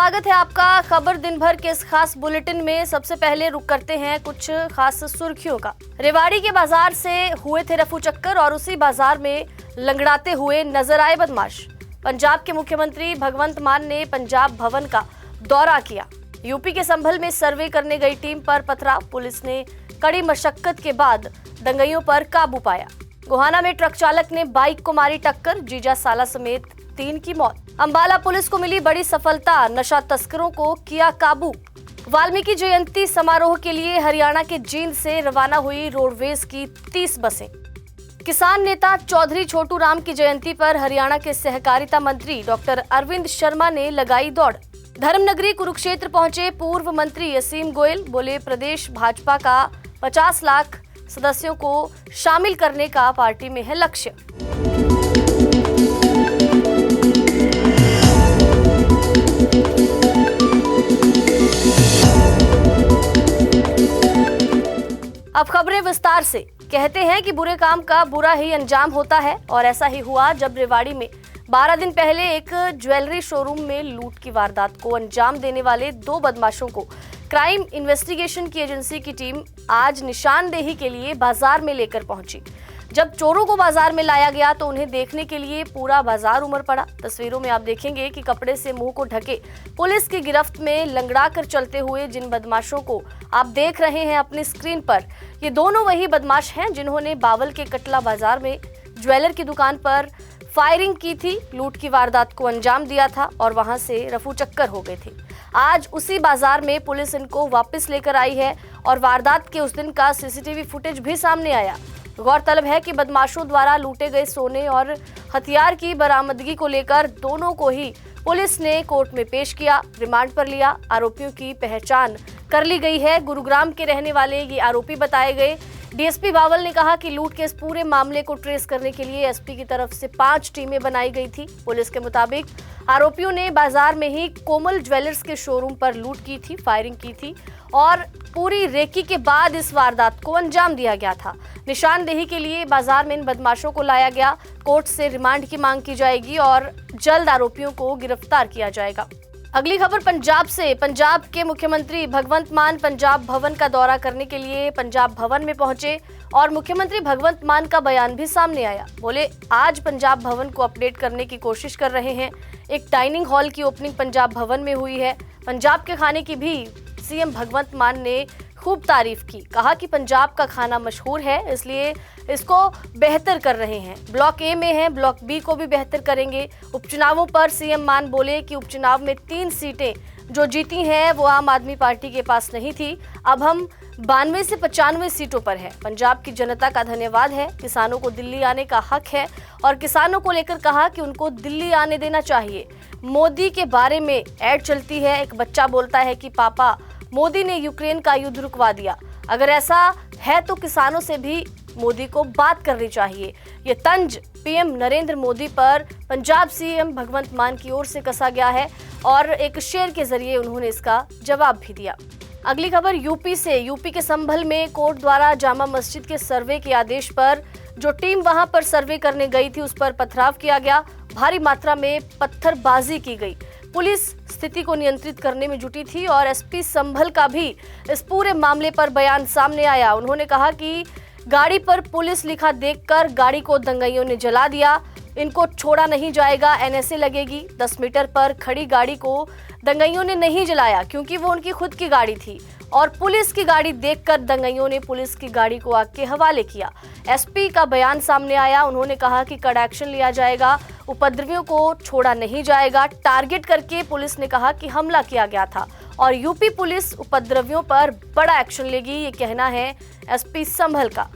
स्वागत है आपका खबर दिन भर के इस खास बुलेटिन में। सबसे पहले रुक करते हैं कुछ खास सुर्खियों का। रेवाड़ी के बाजार से हुए थे रफू चक्कर और उसी बाजार में लंगड़ाते हुए नजर आए बदमाश। पंजाब के मुख्यमंत्री भगवंत मान ने पंजाब भवन का दौरा किया। यूपी के संभल में सर्वे करने गई टीम पर पथराव। पुलिस ने कड़ी मशक्कत के बाद दंगाइयों पर काबू पाया। गोहाना में ट्रक चालक ने बाइक को मारी टक्कर, जीजा साला समेत 3 की मौत। अंबाला पुलिस को मिली बड़ी सफलता, नशा तस्करों को किया काबू। वाल्मीकि जयंती समारोह के लिए हरियाणा के जींद से रवाना हुई रोडवेज की 30 बसें। किसान नेता चौधरी छोटू राम की जयंती पर हरियाणा के सहकारिता मंत्री डॉक्टर अरविंद शर्मा ने लगाई दौड़। धर्मनगरी कुरुक्षेत्र पहुंचे पूर्व मंत्री असीम गोयल, बोले प्रदेश भाजपा का 50 लाख सदस्यों को शामिल करने का पार्टी में है लक्ष्य। अब खबरें विस्तार से। कहते हैं कि बुरे काम का बुरा ही अंजाम होता है और ऐसा ही हुआ जब रेवाड़ी में 12 दिन पहले एक ज्वेलरी शोरूम में लूट की वारदात को अंजाम देने वाले 2 बदमाशों को क्राइम इन्वेस्टिगेशन की एजेंसी की टीम आज निशानदेही के लिए बाजार में लेकर पहुंची। जब चोरों को बाजार में लाया गया तो उन्हें देखने के लिए पूरा बाजार उमड़ पड़ा। तस्वीरों में आप देखेंगे कि कपड़े से मुंह को ढके पुलिस की गिरफ्त में लंगड़ा कर चलते हुए जिन बदमाशों को आप देख रहे हैं अपनी स्क्रीन पर, ये दोनों वही बदमाश हैं जिन्होंने बावल के कटला बाजार में ज्वेलर की दुकान पर फायरिंग की थी, लूट की वारदात को अंजाम दिया था और वहां से रफू चक्कर हो गए थे। आज उसी बाजार में पुलिस इनको वापस लेकर आई है और वारदात के उस दिन का सीसीटीवी फुटेज भी सामने आया। गौरतलब है कि बदमाशों द्वारा लूटे गए सोने और हथियार की बरामदगी को लेकर दोनों को ही पुलिस ने कोर्ट में पेश किया, रिमांड पर लिया। आरोपियों की पहचान कर ली गई है। गुरुग्राम के रहने वाले ये आरोपी बताए गए। डीएसपी बावल ने कहा कि लूट के इस पूरे मामले को ट्रेस करने के लिए एसपी की तरफ से 5 टीमें बनाई गई थी। पुलिस के मुताबिक आरोपियों ने बाजार में ही कोमल ज्वेलर्स के शोरूम पर लूट की थी, फायरिंग की थी और पूरी रेकी के बाद इस वारदात को अंजाम दिया गया था। निशानदेही के लिए बाजार में इन बदमाशों को लाया गया। कोर्ट से रिमांड की मांग की जाएगी और जल्द आरोपियों को गिरफ्तार किया जाएगा। अगली खबर पंजाब से। पंजाब के मुख्यमंत्री भगवंत मान पंजाब भवन का दौरा करने के लिए पंजाब भवन में पहुंचे और मुख्यमंत्री भगवंत मान का बयान भी सामने आया। बोले आज पंजाब भवन को अपडेट करने की कोशिश कर रहे हैं। एक डाइनिंग हॉल की ओपनिंग पंजाब भवन में हुई है। पंजाब के खाने की भी सीएम भगवंत मान ने खूब तारीफ की। कहा कि पंजाब का खाना मशहूर है, इसलिए इसको बेहतर कर रहे हैं। ब्लॉक ए में है, ब्लॉक बी को भी बेहतर करेंगे। उपचुनावों पर सीएम मान बोले कि उपचुनाव में 3 सीटें जो जीती हैं वो आम आदमी पार्टी के पास नहीं थी। अब हम 92 से 95 सीटों पर है। पंजाब की जनता का धन्यवाद है। किसानों को दिल्ली आने का हक है और किसानों को लेकर कहा कि उनको दिल्ली आने देना चाहिए। मोदी के बारे में ऐड चलती है। एक बच्चा बोलता है कि पापा मोदी ने यूक्रेन का युद्ध रुकवा दिया। अगर ऐसा है तो किसानों से भी मोदी को बात करनी चाहिए। ये तंज पीएम नरेंद्र मोदी पर पंजाब सीएम भगवंत मान की ओर से कसा गया है और एक शेर के जरिए उन्होंने इसका जवाब भी दिया। अगली खबर यूपी से। यूपी के संभल में कोर्ट द्वारा जामा मस्जिद के सर्वे के आदेश पर जो टीम वहां पर सर्वे करने गई थी उस पर पथराव किया गया। भारी मात्रा में पत्थरबाजी की गई। पुलिस स्थिति को नियंत्रित करने में जुटी थी और एसपी संभल का भी इस पूरे मामले पर बयान सामने आया। उन्होंने कहा कि गाड़ी पर पुलिस लिखा देखकर गाड़ी को दंगाइयों ने जला दिया। इनको छोड़ा नहीं जाएगा, एनएसए लगेगी। 10 मीटर पर खड़ी गाड़ी को दंगाइयों ने नहीं जलाया क्योंकि वो उनकी खुद की गाड़ी थी और पुलिस की गाड़ी देखकर दंगाइयों ने पुलिस की गाड़ी को आग के हवाले किया। एसपी का बयान सामने आया। उन्होंने कहा कि कड़ा एक्शन लिया जाएगा, उपद्रवियों को छोड़ा नहीं जाएगा। टारगेट करके पुलिस ने कहा कि हमला किया गया था और यूपी पुलिस उपद्रवियों पर बड़ा एक्शन लेगी, ये कहना है एसपी संभल का।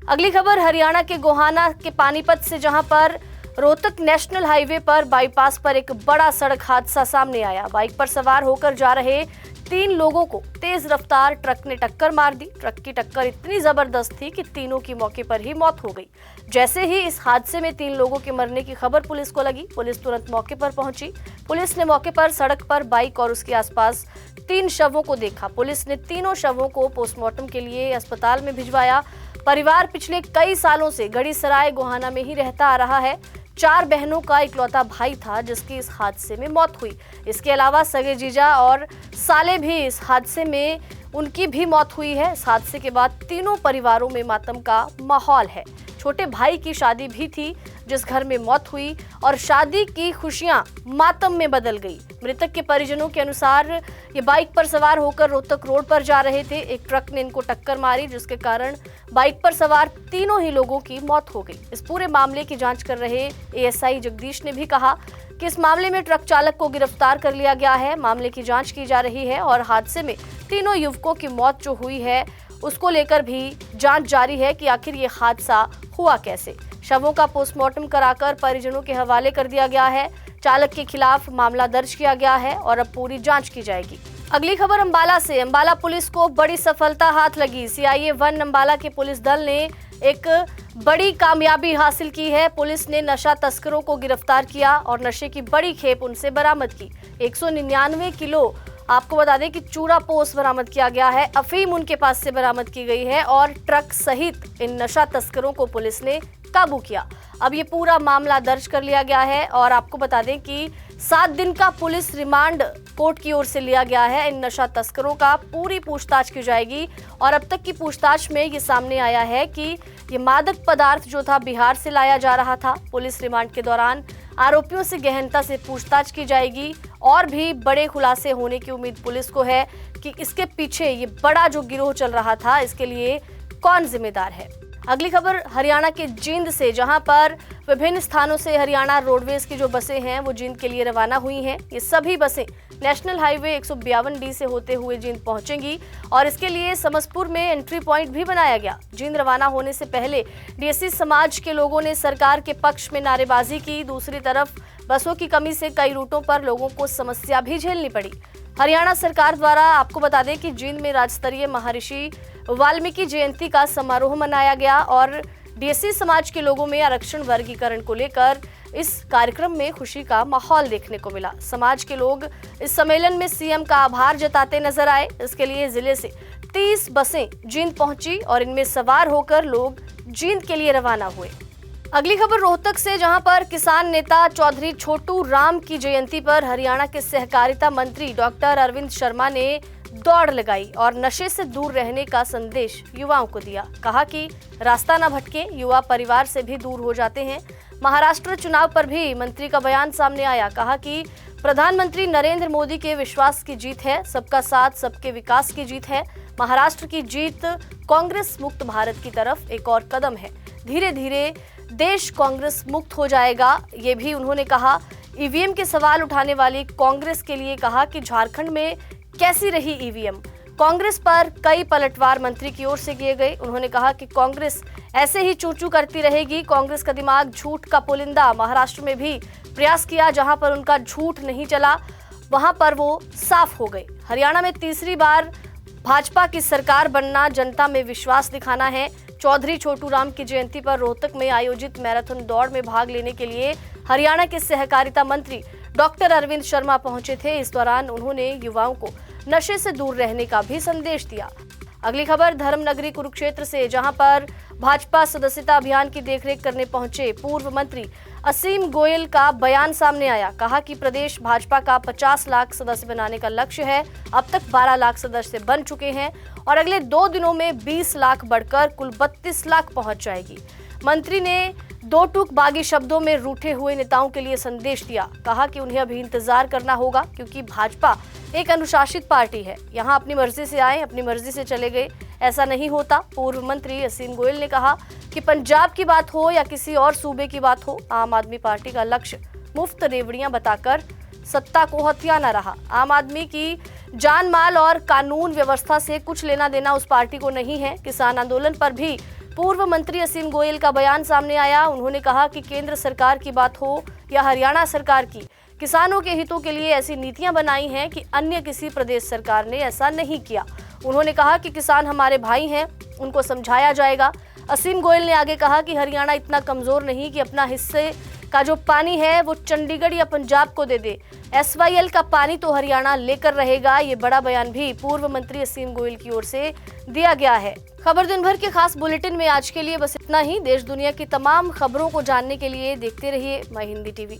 अगली खबर हरियाणा के गोहाना के पानीपत से, जहां पर रोहतक नेशनल हाईवे पर बाईपास पर एक बड़ा सड़क हादसा सामने आया। बाइक पर सवार होकर जा रहे 3 लोगों को तेज रफ्तार ट्रक ने टक्कर मार दी। ट्रक की टक्कर इतनी जबरदस्त थी कि तीनों की मौके पर ही मौत हो गई। जैसे ही इस हादसे में 3 लोगों के मरने की खबर पुलिस को लगी, पुलिस तुरंत मौके पर पहुंची। पुलिस ने मौके पर सड़क पर बाइक और उसके आसपास 3 शवों को देखा। पुलिस ने तीनों शवों को पोस्टमार्टम के लिए अस्पताल में भिजवाया। परिवार पिछले कई सालों से गढ़ीसराय गोहाना में ही रहता आ रहा है। 4 बहनों का इकलौता भाई था जिसकी इस हादसे में मौत हुई। इसके अलावा सगे जीजा और साले भी इस हादसे में उनकी भी मौत हुई है। इस हादसे के बाद तीनों परिवारों में मातम का माहौल है। छोटे भाई की शादी भी थी जिस घर में मौत हुई और शादी की खुशियां मातम में बदल गई। मृतक के परिजनों के अनुसार ये बाइक पर सवार होकर रोहतक रोड पर जा रहे थे। एक ट्रक ने इनको टक्कर मारी जिसके कारण बाइक पर सवार तीनों ही लोगों की मौत हो गई। इस पूरे मामले की जांच कर रहे एएसआई जगदीश ने भी कहा कि इस मामले में ट्रक चालक को गिरफ्तार कर लिया गया है। मामले की जांच की जा रही है और हादसे में तीनों युवकों की मौत जो हुई है उसको लेकर भी जांच जारी है कि आखिर ये हादसा हुआ कैसे। शवों का पोस्टमार्टम कराकर परिजनों के हवाले कर दिया गया है। चालक के खिलाफ मामला दर्ज किया गया है और अब पूरी जांच की जाएगी। अगली खबर अंबाला से। अंबाला पुलिस को बड़ी सफलता हाथ लगी। सीआईए 1 अंबाला के पुलिस दल ने एक बड़ी कामयाबी हासिल की है। पुलिस ने नशा तस्करों को गिरफ्तार किया और नशे की बड़ी खेप उनसे बरामद की। 199 किलो आपको बता दें कि चूरा पोस्त बरामद किया गया है। अफीम उनके पास से बरामद की गई है और ट्रक सहित इन नशा तस्करों को पुलिस ने काबू किया। अब ये पूरा मामला दर्ज कर लिया गया है और आपको बता दें कि 7 दिन का पुलिस रिमांड कोर्ट की ओर से लिया गया है। इन नशा तस्करों का पूरी पूछताछ की जाएगी और अब तक की पूछताछ में ये सामने आया है कि ये मादक पदार्थ जो था बिहार से लाया जा रहा था। पुलिस रिमांड के दौरान आरोपियों से गहनता से पूछताछ की जाएगी और भी बड़े खुलासे होने की उम्मीद पुलिस को है कि इसके पीछे ये बड़ा जो गिरोह चल रहा था इसके लिए कौन जिम्मेदार है। अगली खबर हरियाणा के जींद से, जहां पर विभिन्न स्थानों से हरियाणा रोडवेज की जो बसें हैं वो जींद के लिए रवाना हुई हैं। ये सभी बसें नेशनल हाईवे 152D से होते हुए जींद पहुंचेंगी और इसके लिए समसपुर में एंट्री पॉइंट भी बनाया गया। जींद रवाना होने से पहले डीएससी समाज के लोगों ने सरकार के पक्ष में नारेबाजी की। दूसरी तरफ बसों की कमी से कई रूटों पर लोगों को समस्या भी झेलनी पड़ी। हरियाणा सरकार द्वारा आपको बता दें कि जींद में राज्य स्तरीय महर्षि वाल्मीकि जयंती का समारोह मनाया गया और डीएससी समाज के लोगों में आरक्षण वर्गीकरण को लेकर इस कार्यक्रम में खुशी का माहौल देखने को मिला। समाज के लोग इस सम्मेलन में सीएम का आभार जताते नजर आए। इसके लिए जिले से 30 बसें जींद पहुंची और इनमें सवार होकर लोग जींद के लिए रवाना हुए। अगली खबर रोहतक से, जहां पर किसान नेता चौधरी छोटू राम की जयंती पर हरियाणा के सहकारिता मंत्री डॉक्टर अरविंद शर्मा ने दौड़ लगाई और नशे से दूर रहने का संदेश युवाओं को दिया। कहा कि रास्ता न भटके, युवा परिवार से भी दूर हो जाते हैं। महाराष्ट्र चुनाव पर भी मंत्री का बयान सामने आया। कहा कि प्रधानमंत्री नरेंद्र मोदी के विश्वास की जीत है, सबका साथ सबके विकास की जीत है। महाराष्ट्र की जीत कांग्रेस मुक्त भारत की तरफ एक और कदम है। धीरे धीरे देश कांग्रेस मुक्त हो जाएगा, ये भी उन्होंने कहा। ईवीएम के सवाल उठाने वाली कांग्रेस के लिए कहा कि झारखंड में कैसी रही ईवीएम। कांग्रेस पर कई पलटवार मंत्री की ओर से किए गए। उन्होंने कहा कि कांग्रेस ऐसे ही चूचू करती रहेगी। कांग्रेस का दिमाग झूठ का पुलिंदा। महाराष्ट्र में भी प्रयास किया, जहां पर उनका झूठ नहीं चला वहां पर वो साफ हो गए। हरियाणा में तीसरी बार भाजपा की सरकार बनना, जनता में विश्वास दिखाना है। चौधरी छोटू राम की जयंती पर रोहतक में आयोजित मैराथन दौड़ में भाग लेने के लिए हरियाणा के सहकारिता मंत्री डॉक्टर अरविंद शर्मा पहुंचे थे। इस दौरान उन्होंने युवाओं को नशे से दूर रहने का भी संदेश दिया। अगली खबर धर्मनगरी कुरुक्षेत्र से, जहां पर भाजपा सदस्यता अभियान की देखरेख करने पहुंचे पूर्व मंत्री असीम गोयल का बयान सामने आया। कहा कि प्रदेश भाजपा का 50 लाख सदस्य बनाने का लक्ष्य है। अब तक 12 लाख सदस्य बन चुके हैं और अगले 2 दिनों में 20 लाख बढ़कर कुल 32 लाख पहुंच जाएगी। मंत्री ने 2 टूक बागी शब्दों में रूठे हुए नेताओं के लिए संदेश दिया। कहा कि उन्हें अभी इंतजार करना होगा क्योंकि भाजपा एक अनुशासित पार्टी है। यहाँ अपनी मर्जी से आए, अपनी मर्जी से चले गए, ऐसा नहीं होता। पूर्व मंत्री असीम गोयल ने कहा कि पंजाब की बात हो या किसी और सूबे की बात हो, आम आदमी पार्टी का लक्ष्य मुफ्त रेवड़ियां बताकर सत्ता को हथियाना रहा। आम आदमी की जान माल और कानून व्यवस्था से कुछ लेना देना उस पार्टी को नहीं है। किसान आंदोलन पर भी पूर्व मंत्री असीम गोयल का बयान सामने आया। उन्होंने कहा कि केंद्र सरकार की बात हो या हरियाणा सरकार की, किसानों के हितों के लिए ऐसी नीतियां बनाई हैं कि अन्य किसी प्रदेश सरकार ने ऐसा नहीं किया। उन्होंने कहा कि किसान हमारे भाई हैं, उनको समझाया जाएगा। असीम गोयल ने आगे कहा कि हरियाणा इतना कमजोर नहीं कि अपना हिस्से का जो पानी है वो चंडीगढ़ या पंजाब को दे दे, SYL का पानी तो हरियाणा लेकर रहेगा। ये बड़ा बयान भी पूर्व मंत्री असीम गोयल की ओर से दिया गया है। खबर दिन भर के खास बुलेटिन में आज के लिए बस इतना ही। देश दुनिया की तमाम खबरों को जानने के लिए देखते रहिए माई हिंदी टीवी।